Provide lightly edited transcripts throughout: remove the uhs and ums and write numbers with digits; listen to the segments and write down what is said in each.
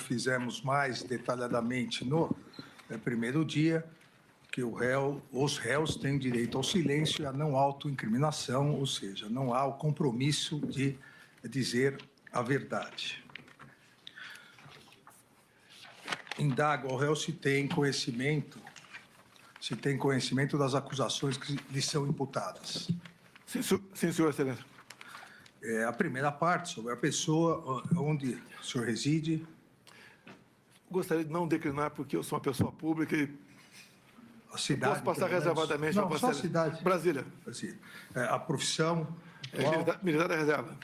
fizemos mais detalhadamente no primeiro dia, que os réus têm direito ao silêncio e à não autoincriminação, ou seja, não há o compromisso de dizer a verdade. Indago ao réu se tem conhecimento das acusações que lhe são imputadas. Sim, senhor excelência. A primeira parte, sobre a pessoa, onde o senhor reside. Gostaria de não declinar, porque eu sou uma pessoa pública e a cidade, posso passar reservadamente não, só a cidade. Brasília. A profissão. Militar da reserva.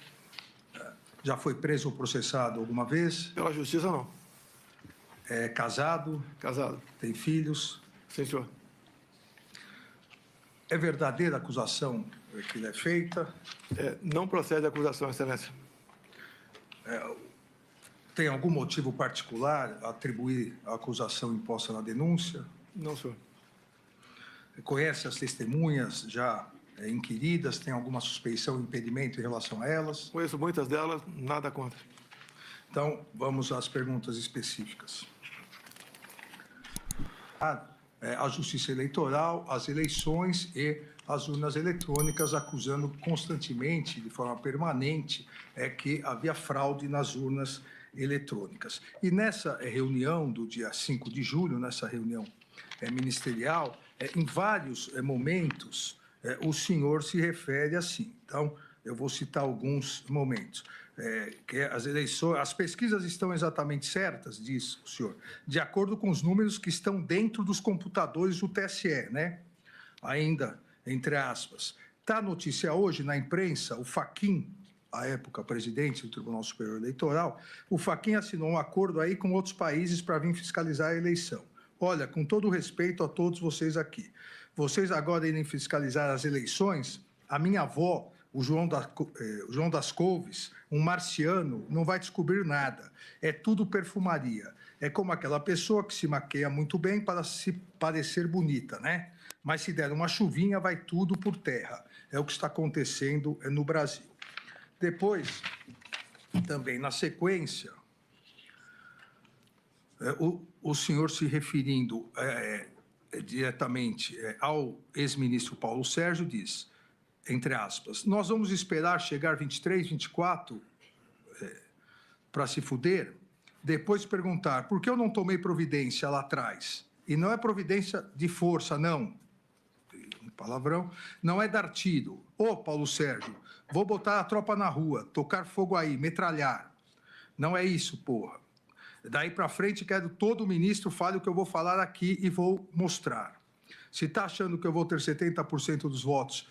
Já foi preso ou processado alguma vez? Pela justiça, não. É casado? Casado. Tem filhos? Sim, senhor. É verdadeira a acusação que lhe é feita? Não procede a acusação, excelência. Tem algum motivo particular a atribuir a acusação imposta na denúncia? Não, senhor. Conhece as testemunhas já inquiridas? Tem alguma suspeição, impedimento em relação a elas? Conheço muitas delas, nada contra. Então, vamos às perguntas específicas. A Justiça Eleitoral, as eleições e as urnas eletrônicas, acusando constantemente, de forma permanente, que havia fraude nas urnas eletrônicas. E nessa reunião do dia 5 de julho, nessa reunião ministerial, em vários momentos, o senhor se refere assim. Então, eu vou citar alguns momentos. Que as eleições, as pesquisas estão exatamente certas, diz o senhor, de acordo com os números que estão dentro dos computadores do TSE, né? Ainda, entre aspas. Está a notícia hoje na imprensa, o Fachin, à época presidente do Tribunal Superior Eleitoral, o Fachin assinou um acordo aí com outros países para vir fiscalizar a eleição. Olha, com todo o respeito a todos vocês aqui, vocês agora irem fiscalizar as eleições, a minha avó, o João das Couves, um marciano, não vai descobrir nada. É tudo perfumaria. É como aquela pessoa que se maqueia muito bem para se parecer bonita, né? Mas se der uma chuvinha, vai tudo por terra. É o que está acontecendo no Brasil. Depois, também na sequência, o senhor se referindo diretamente ao ex-ministro Paulo Sérgio diz, entre aspas, nós vamos esperar chegar 23, 24 para se fuder, depois perguntar por que eu não tomei providência lá atrás. E não é providência de força, não. Palavrão. Não é dar tiro. Ô, Paulo Sérgio, vou botar a tropa na rua, tocar fogo aí, metralhar. Não é isso, porra. Daí para frente, quero todo ministro fale o que eu vou falar aqui e vou mostrar. Se está achando que eu vou ter 70% dos votos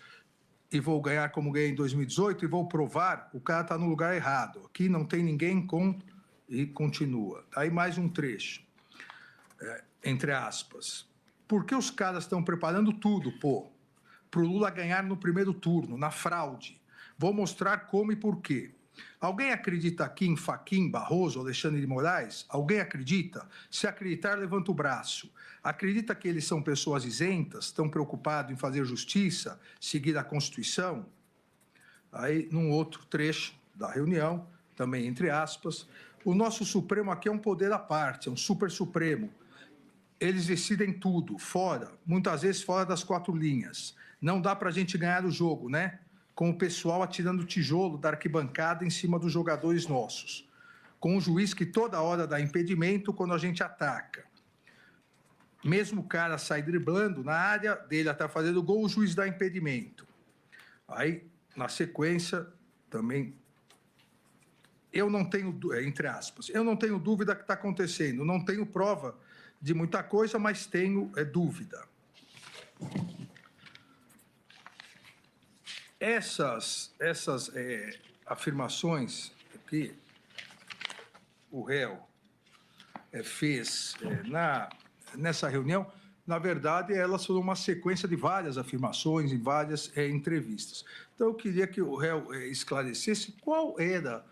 e vou ganhar como ganhei em 2018 e vou provar, o cara está no lugar errado. Aqui não tem ninguém com... E continua. Aí mais um trecho, entre aspas. Por que os caras estão preparando tudo, pô? Para o Lula ganhar no primeiro turno, na fraude. Vou mostrar como e por quê. Alguém acredita aqui em Fachin, Barroso, Alexandre de Moraes? Alguém acredita? Se acreditar, levanta o braço. Acredita que eles são pessoas isentas, estão preocupados em fazer justiça, seguir a Constituição? Aí, num outro trecho da reunião, também entre aspas, o nosso Supremo aqui é um poder à parte, é um super Supremo. Eles decidem tudo, fora, muitas vezes fora das quatro linhas. Não dá para a gente ganhar o jogo, né? Com o pessoal atirando tijolo da arquibancada em cima dos jogadores nossos. Com o juiz que toda hora dá impedimento quando a gente ataca. Mesmo o cara sai driblando na área dele até fazendo gol, o juiz dá impedimento. Aí, na sequência, também... Eu não tenho, entre aspas, eu não tenho dúvida que está acontecendo. Não tenho prova de muita coisa, mas tenho dúvida. Essas afirmações que o réu fez nessa reunião, na verdade, elas foram uma sequência de várias afirmações em várias entrevistas. Então, eu queria que o réu esclarecesse qual era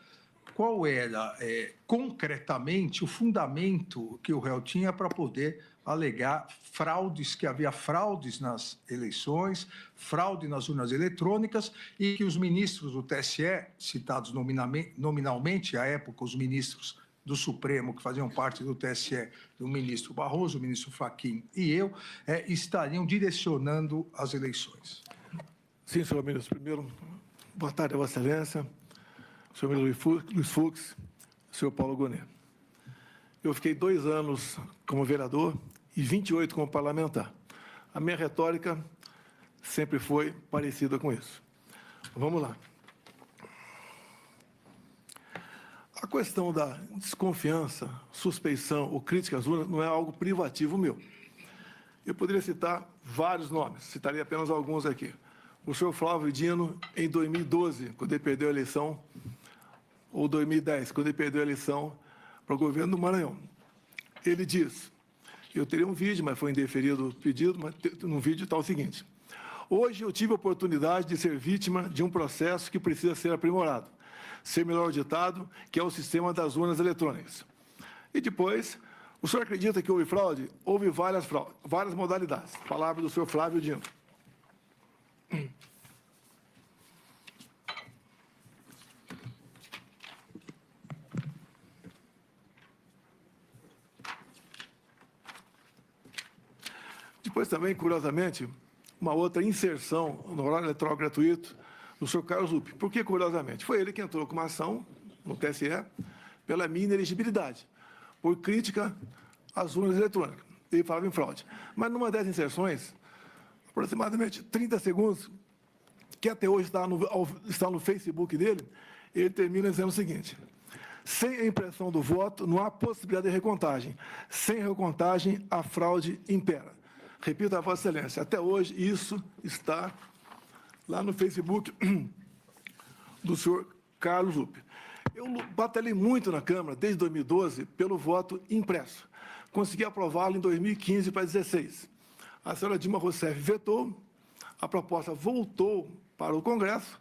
concretamente o fundamento que o réu tinha para poder alegar fraudes, que havia fraudes nas eleições, fraude nas urnas eletrônicas e que os ministros do TSE, citados nominalmente, à época os ministros do Supremo, que faziam parte do TSE, do ministro Barroso, o ministro Fachin e eu, estariam direcionando as eleições. Sim, senhor ministro. Primeiro, boa tarde, Vossa Excelência, senhor ministro Luiz Fux, senhor Paulo Gonet. Eu fiquei 2 anos como vereador e 28 como parlamentar. A minha retórica sempre foi parecida com isso. Vamos lá. A questão da desconfiança, suspeição ou crítica às urnas não é algo privativo meu. Eu poderia citar vários nomes, citaria apenas alguns aqui. O senhor Flávio Dino, em 2012, quando ele perdeu a eleição, ou 2010, quando ele perdeu a eleição para o governo do Maranhão. Ele diz, eu teria um vídeo, mas foi indeferido o pedido, mas no vídeo está o seguinte: hoje eu tive a oportunidade de ser vítima de um processo que precisa ser aprimorado, ser melhor auditado, que é o sistema das urnas eletrônicas. E depois, o senhor acredita que houve fraude? Houve várias modalidades. Palavra do senhor Flávio Dino. Depois também, curiosamente, uma outra inserção no horário eleitoral gratuito do senhor Carlos Lupe. Por que curiosamente? Foi ele que entrou com uma ação no TSE pela minha inelegibilidade, por crítica às urnas eletrônicas. Ele falava em fraude. Mas numa dessas inserções, aproximadamente 30 segundos, que até hoje está no Facebook dele, ele termina dizendo o seguinte: sem a impressão do voto, não há possibilidade de recontagem. Sem recontagem, a fraude impera. Repito a Vossa Excelência, até hoje isso está lá no Facebook do senhor Carlos Lupe. Eu batalhei muito na Câmara, desde 2012, pelo voto impresso. Consegui aprová-lo em 2015 para 2016. A senhora Dilma Rousseff vetou, a proposta voltou para o Congresso,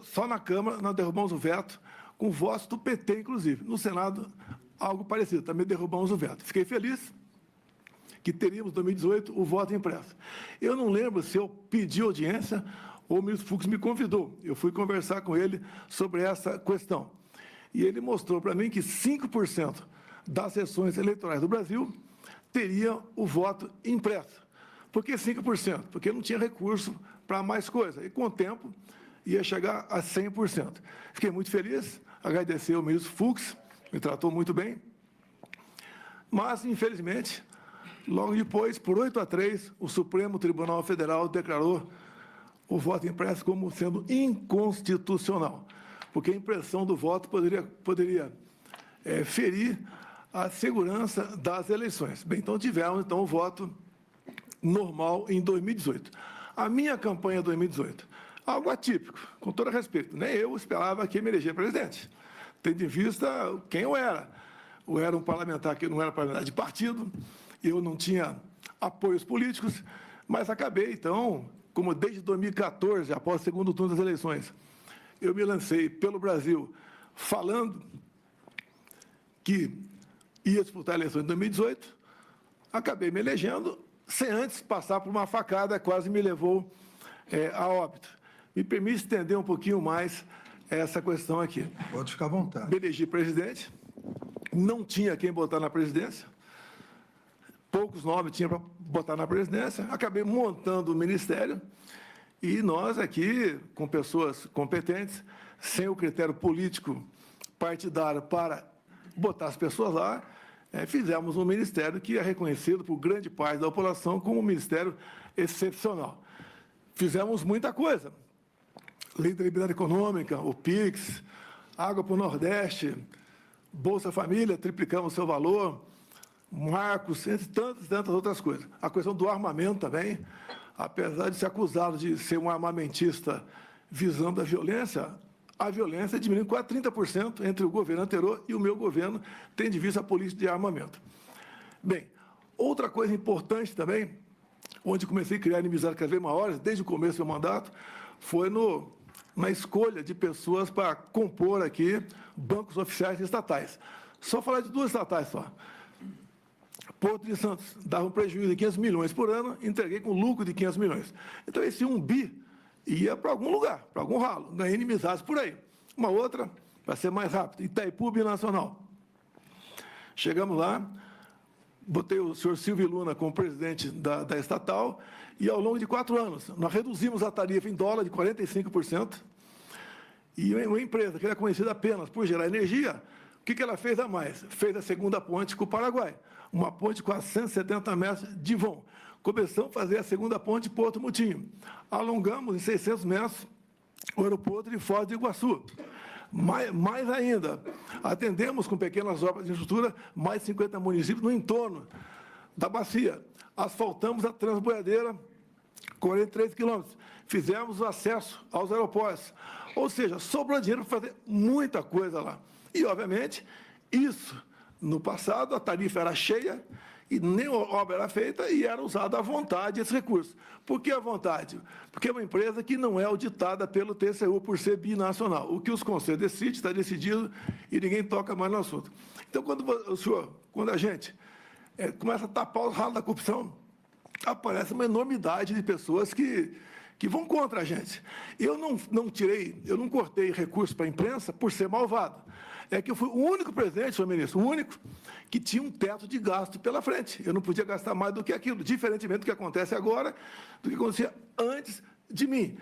só na Câmara nós derrubamos o veto, com votos do PT, inclusive. No Senado, algo parecido, também derrubamos o veto. Fiquei feliz que teríamos, em 2018, o voto impresso. Eu não lembro se eu pedi audiência ou o ministro Fux me convidou. Eu fui conversar com ele sobre essa questão. E ele mostrou para mim que 5% das sessões eleitorais do Brasil teriam o voto impresso. Por que 5%? Porque não tinha recurso para mais coisa. E, com o tempo, ia chegar a 100%. Fiquei muito feliz, agradecer ao ministro Fux, me tratou muito bem. Mas, infelizmente, logo depois, por 8-3, o Supremo Tribunal Federal declarou o voto impresso como sendo inconstitucional, porque a impressão do voto poderia ferir a segurança das eleições. Bem, então tivemos o voto normal em 2018. A minha campanha em 2018, algo atípico, com todo respeito. Nem eu esperava que me eleger presidente, tendo em vista quem eu era. Eu era um parlamentar que não era parlamentar de partido, eu não tinha apoios políticos, mas acabei, então, como desde 2014, após o segundo turno das eleições, eu me lancei pelo Brasil falando que ia disputar a eleição em 2018, acabei me elegendo, sem antes passar por uma facada, quase me levou a óbito. Me permite estender um pouquinho mais essa questão aqui. Pode ficar à vontade. Me elegi presidente, não tinha quem botar na presidência, poucos nomes tinha para botar na presidência, acabei montando o ministério e nós aqui, com pessoas competentes, sem o critério político partidário para botar as pessoas lá, fizemos um ministério que é reconhecido por grande parte da população como um ministério excepcional. Fizemos muita coisa. Lei da Liberdade Econômica, o PIX, Água para o Nordeste, Bolsa Família, triplicamos seu valor, marcos, entre tantas outras coisas. A questão do armamento também, apesar de ser acusado de ser um armamentista visando a violência diminuiu quase 30% entre o governo anterior e o meu governo, tendo em vista a política de armamento. Bem, outra coisa importante também, onde comecei a criar inimizades cada vez maiores, desde o começo do meu mandato, foi na escolha de pessoas para compor aqui bancos oficiais estatais. Só falar de 2 estatais só. Porto de Santos dava um prejuízo de 500 milhões por ano, entreguei com lucro de 500 milhões. Então, esse 1 bi ia para algum lugar, para algum ralo, ganhei inimizades por aí. Uma outra, para ser mais rápido, Itaipu Binacional. Chegamos lá, botei o senhor Silvio Luna como presidente da estatal, e ao longo de 4 anos, nós reduzimos a tarifa em dólar de 45%, e uma empresa que era conhecida apenas por gerar energia, o que ela fez a mais? Fez a segunda ponte com o Paraguai, uma ponte com 170 metros de vão. Começamos a fazer a segunda ponte Porto Mutinho. Alongamos em 600 metros o aeroporto de Foz do Iguaçu. Mais ainda, atendemos com pequenas obras de infraestrutura mais 50 municípios no entorno da bacia. Asfaltamos a Transboiadeira, 43 quilômetros. Fizemos o acesso aos aeroportos. Ou seja, sobrou dinheiro para fazer muita coisa lá. E, obviamente, isso, no passado, a tarifa era cheia e nem obra era feita e era usado à vontade esse recurso. Por que à vontade? Porque é uma empresa que não é auditada pelo TCU por ser binacional. O que os conselhos decidem, está decidido e ninguém toca mais no assunto. Então, quando a gente começa a tapar os ralos da corrupção, aparece uma enormidade de pessoas que vão contra a gente. Eu não cortei recurso para a imprensa por ser malvado. É que eu fui o único presidente, senhor ministro, o único que tinha um teto de gasto pela frente. Eu não podia gastar mais do que aquilo, diferentemente do que acontece agora, do que acontecia antes de mim.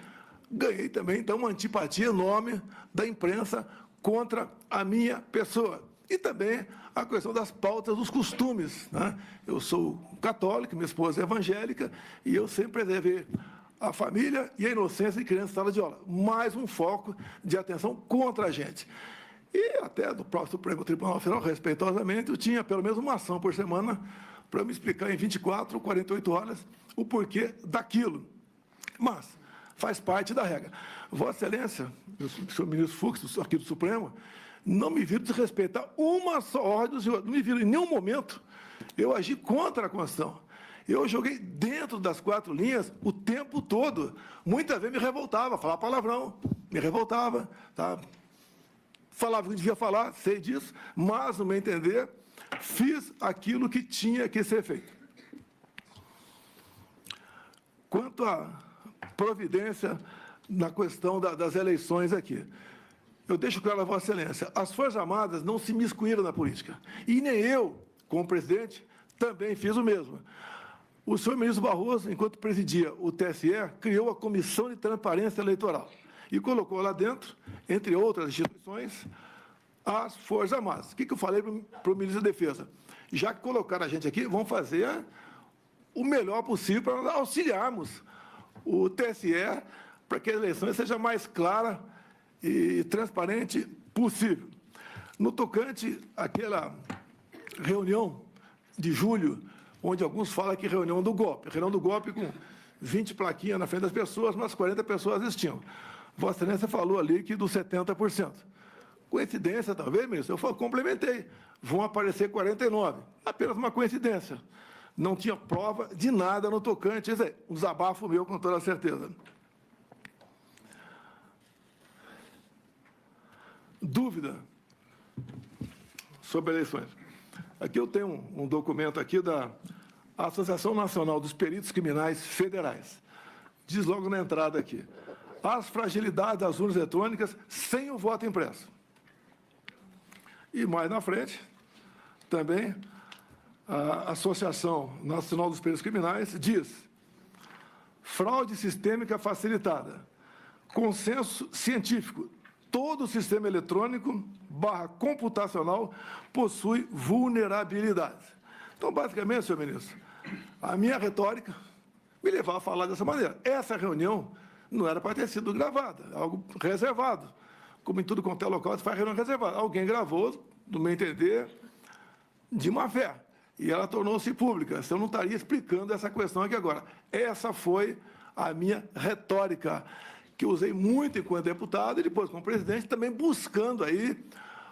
Ganhei também, então, uma antipatia enorme da imprensa contra a minha pessoa. E também a questão das pautas, dos costumes, né? Eu sou católico, minha esposa é evangélica, e eu sempre preservei a família e a inocência de criança em sala de aula. Mais um foco de atenção contra a gente. E até do próprio Supremo Tribunal Federal, respeitosamente, eu tinha pelo menos uma ação por semana para me explicar em 24, 48 horas o porquê daquilo. Mas faz parte da regra. Vossa Excelência, o senhor ministro Fux, aqui do Supremo, não me viram desrespeitar uma só ordem do senhor. Não me viram em nenhum momento eu agi contra a Constituição. Eu joguei dentro das 4 linhas o tempo todo. Muitas vezes me revoltava, falava palavrão, me revoltava, tá? Falava o que devia falar, sei disso, mas, no meu entender, fiz aquilo que tinha que ser feito. Quanto à providência na questão das eleições aqui, eu deixo claro a Vossa Excelência, as Forças Armadas não se miscuíram na política. E nem eu, como presidente, também fiz o mesmo. O senhor ministro Barroso, enquanto presidia o TSE, criou a Comissão de Transparência Eleitoral e colocou lá dentro, entre outras instituições, as Forças Armadas. O que eu falei para o ministro da Defesa? Já que colocaram a gente aqui, vamos fazer o melhor possível para auxiliarmos o TSE para que a eleição seja mais clara e transparente possível. No tocante àquela reunião de julho, onde alguns falam que reunião do golpe com 20 plaquinhas na frente das pessoas, mas 40 pessoas assistiam. Vossa Excelência falou ali que dos 70%. Coincidência, talvez, ministro? Eu complementei. Vão aparecer 49. Apenas uma coincidência. Não tinha prova de nada no tocante. Isso aí, um desabafo meu, com toda certeza. Dúvida sobre eleições. Aqui eu tenho um documento aqui da Associação Nacional dos Peritos Criminais Federais. Diz logo na entrada aqui. As fragilidades das urnas eletrônicas sem o voto impresso. E mais na frente, também, a Associação Nacional dos Peritos Criminais diz: fraude sistêmica facilitada, consenso científico, todo sistema eletrônico / computacional possui vulnerabilidades. Então, basicamente, senhor ministro, a minha retórica me levava a falar dessa maneira. Essa reunião não era para ter sido gravada, algo reservado. Como em tudo quanto é local, se faz reunião reservada. Alguém gravou, no meu entender, de má fé. E ela tornou-se pública. Eu não estaria explicando essa questão aqui agora. Essa foi a minha retórica, que eu usei muito enquanto deputado e depois como presidente, também buscando aí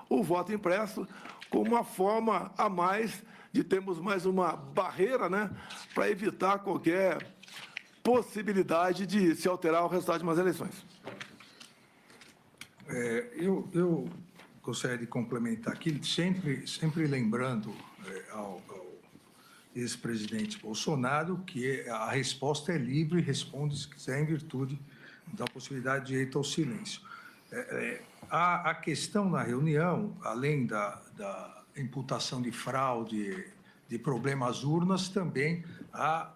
o voto impresso como uma forma a mais de termos mais uma barreira, né, para evitar qualquer possibilidade de se alterar o resultado de umas eleições. Eu gostaria de complementar aqui, sempre lembrando ao ex-presidente Bolsonaro que a resposta é livre, responde se quiser, em virtude da possibilidade de direito ao silêncio. A questão na reunião, além da imputação de fraude, de problemas às urnas, também há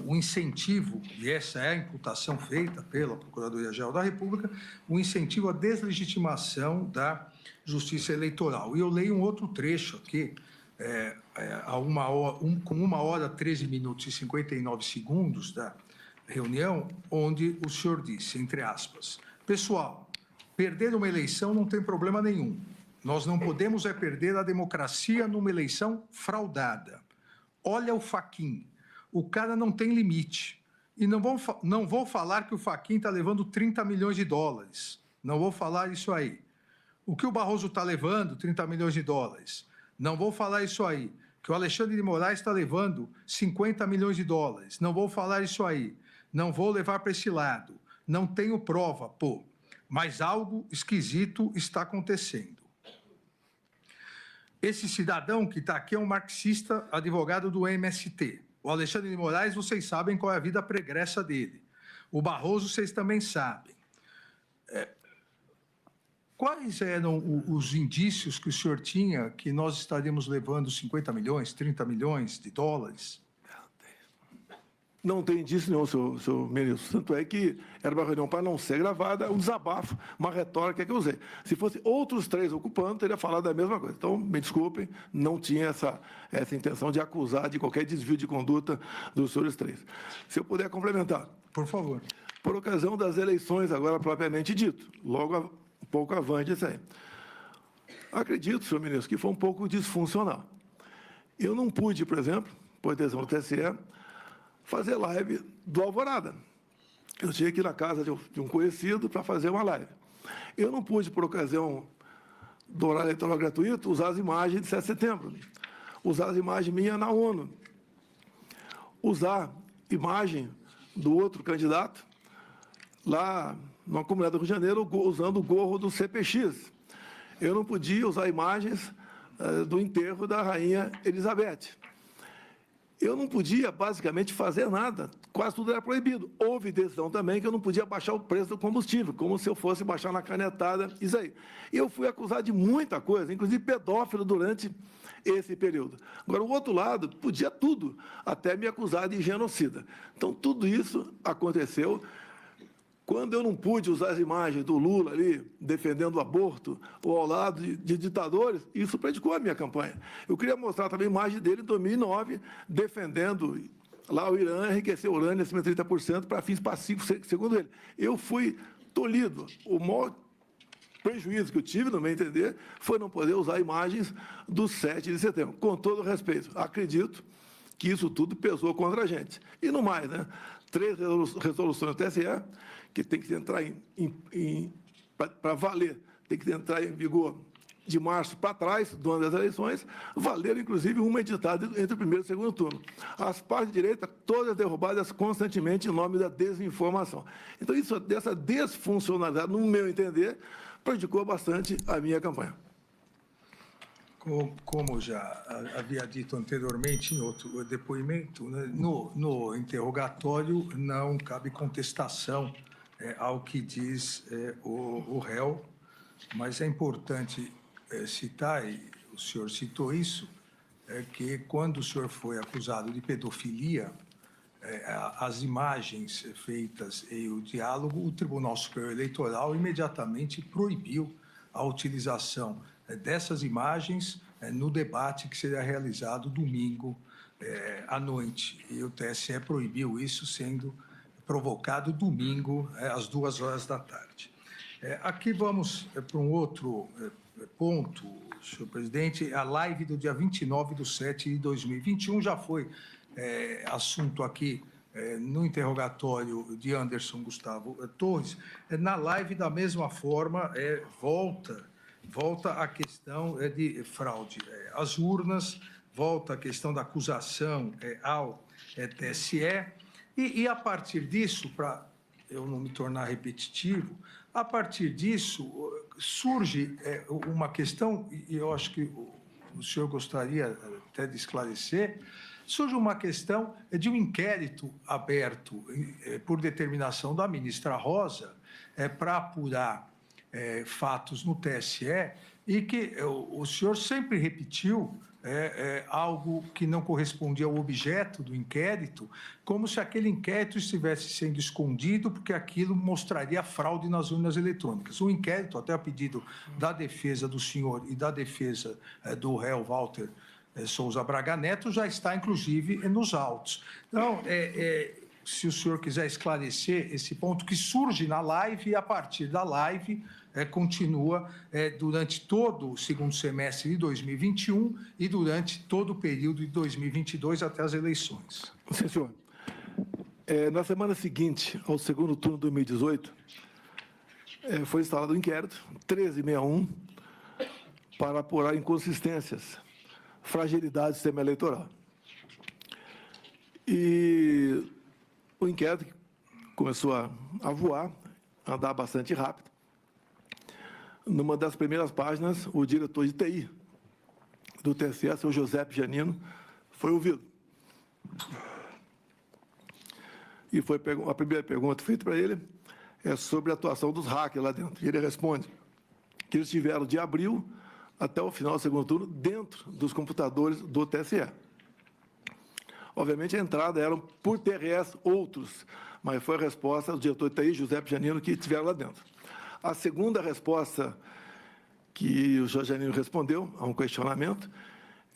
o incentivo, e essa é a imputação feita pela Procuradoria-Geral da República, o incentivo à deslegitimação da Justiça Eleitoral. E eu leio um outro trecho aqui, com 1h, 13 minutos e 59 segundos da reunião, onde o senhor disse, entre aspas, pessoal, perder uma eleição não tem problema nenhum. Nós não podemos perder a democracia numa eleição fraudada. Olha o Fachin. O cara não tem limite. E não vou falar que o Fachin está levando 30 milhões de dólares. Não vou falar isso aí. O que o Barroso está levando, 30 milhões de dólares. Não vou falar isso aí. Que o Alexandre de Moraes está levando 50 milhões de dólares. Não vou falar isso aí. Não vou levar para esse lado. Não tenho prova, pô. Mas algo esquisito está acontecendo. Esse cidadão que está aqui é um marxista, advogado do MST. O Alexandre de Moraes, vocês sabem qual é a vida pregressa dele. O Barroso, vocês também sabem. Quais eram os indícios que o senhor tinha que nós estaríamos levando 50 milhões, 30 milhões de dólares? Não tem indício nenhum, senhor ministro. Tanto é que era uma reunião para não ser gravada, um desabafo, uma retórica que eu usei. Se fosse outros 3 ocupando, teria falado a mesma coisa. Então, me desculpem, não tinha essa intenção de acusar de qualquer desvio de conduta dos senhores 3. Se eu puder complementar. Por favor. Por ocasião das eleições, agora propriamente dito, logo um pouco avante isso aí. Acredito, senhor ministro, que foi um pouco disfuncional. Eu não pude, por exemplo, por decisão do TSE, fazer live do Alvorada. Eu tinha que ir na casa de um conhecido para fazer uma live. Eu não pude, por ocasião do horário eleitoral gratuito, usar as imagens de 7 de setembro, usar as imagens minhas na ONU, usar imagem do outro candidato lá numa comunidade do Rio de Janeiro, usando o gorro do CPX. Eu não podia usar imagens do enterro da rainha Elizabeth. Eu não podia, basicamente, fazer nada. Quase tudo era proibido. Houve decisão também que eu não podia baixar o preço do combustível, como se eu fosse baixar na canetada, isso aí. Eu fui acusado de muita coisa, inclusive pedófilo durante esse período. Agora, o outro lado podia tudo, até me acusar de genocida. Então, tudo isso aconteceu. Quando eu não pude usar as imagens do Lula ali, defendendo o aborto, ou ao lado de ditadores, isso prejudicou a minha campanha. Eu queria mostrar também a imagem dele em 2009, defendendo lá o Irã enriquecer urânio acima de 30% para fins pacíficos, segundo ele. Eu fui tolhido. O maior prejuízo que eu tive, no meu entender, foi não poder usar imagens do 7 de setembro. Com todo respeito, acredito que isso tudo pesou contra a gente. E no mais, né? 3 resoluções do TSE, que tem que entrar para valer, tem que entrar em vigor de março para trás, do ano das eleições, valeram, inclusive, uma editada entre o primeiro e o segundo turno. As partes de direita, todas derrubadas constantemente em nome da desinformação. Então, dessa desfuncionalidade, no meu entender, prejudicou bastante a minha campanha. Como já havia dito anteriormente em outro depoimento, né, no interrogatório não cabe contestação ao que diz o réu, mas é importante citar, e o senhor citou isso, que quando o senhor foi acusado de pedofilia, as imagens feitas e o diálogo, o Tribunal Superior Eleitoral imediatamente proibiu a utilização dessas imagens no debate que seria realizado domingo à noite. E o TSE proibiu isso, sendo provocado domingo às 14h. Aqui vamos para um outro ponto, senhor presidente. A live do dia 29/7/2021 já foi assunto aqui no interrogatório de Anderson Gustavo Torres. Na live, da mesma forma, volta a questão de fraude às urnas, volta a questão da acusação ao TSE, e a partir disso, para eu não me tornar repetitivo, a partir disso surge uma questão, e eu acho que o senhor gostaria até de esclarecer, surge uma questão de um inquérito aberto por determinação da ministra Rosa para apurar fatos no TSE e que o senhor sempre repetiu algo que não correspondia ao objeto do inquérito, como se aquele inquérito estivesse sendo escondido, porque aquilo mostraria fraude nas urnas eletrônicas. O inquérito, até a pedido da defesa do senhor e da defesa do réu Walter Souza Braga Neto, já está, inclusive, nos autos. Então, se o senhor quiser esclarecer esse ponto que surge na live e, a partir da live, continua durante todo o segundo semestre de 2021 e durante todo o período de 2022 até as eleições. Sim, senhor. Na semana seguinte ao segundo turno de 2018, foi instalado um inquérito, 1361, para apurar inconsistências, fragilidade do sistema eleitoral. E o inquérito começou a voar, a andar bastante rápido. Numa das primeiras páginas, o diretor de TI do TSE, seu José Janino, foi ouvido. E foi a primeira pergunta feita para ele sobre a atuação dos hackers lá dentro. E ele responde que eles tiveram de abril até o final do segundo turno dentro dos computadores do TSE. Obviamente, a entrada eram por TRS outros, mas foi a resposta do diretor de TI, José Janino, que estiveram lá dentro. A segunda resposta que o José Janino respondeu a um questionamento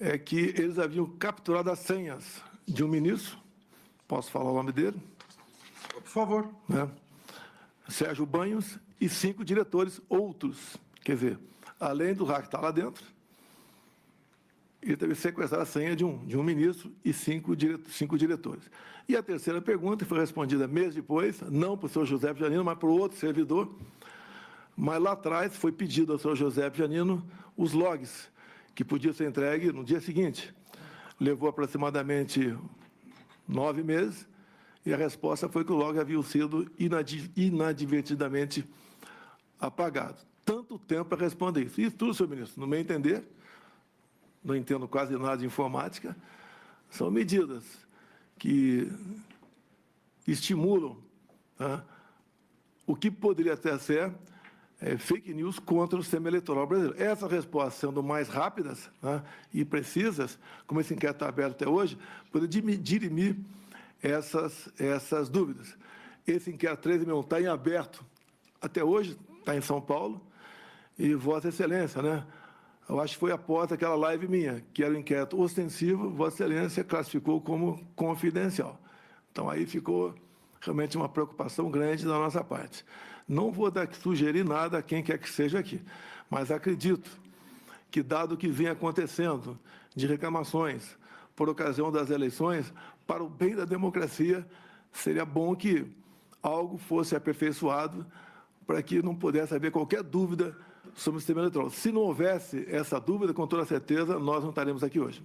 é que eles haviam capturado as senhas de um ministro, posso falar o nome dele? Por favor. Sérgio Banhos, e 5 diretores outros. Quer dizer, além do hack que está lá dentro, ele teve que sequestrar a senha de um ministro e 5 diretores. E a terceira pergunta foi respondida meses depois, não para o senhor José Janino, mas para o outro servidor. Mas lá atrás foi pedido ao senhor José Janino os logs, que podiam ser entregues no dia seguinte. Levou aproximadamente 9 meses, e a resposta foi que o log havia sido inadvertidamente apagado. Tanto tempo para responder isso. Isso tudo, senhor ministro, no meu entender, não entendo quase nada de informática, são medidas que estimulam o que poderia até ser fake news contra o sistema eleitoral brasileiro. Essas respostas, sendo mais rápidas e precisas, como esse inquérito está aberto até hoje, poderia dirimir essas dúvidas. Esse inquérito 13.000 está em aberto até hoje, está em São Paulo, e Vossa Excelência, eu acho que foi após aquela live minha, que era um inquérito ostensivo, Vossa Excelência classificou como confidencial. Então, aí ficou realmente uma preocupação grande da nossa parte. Não vou sugerir nada a quem quer que seja aqui, mas acredito que, dado o que vem acontecendo de reclamações por ocasião das eleições, para o bem da democracia, seria bom que algo fosse aperfeiçoado para que não pudesse haver qualquer dúvida sobre o sistema eleitoral. Se não houvesse essa dúvida, com toda certeza, nós não estaremos aqui hoje.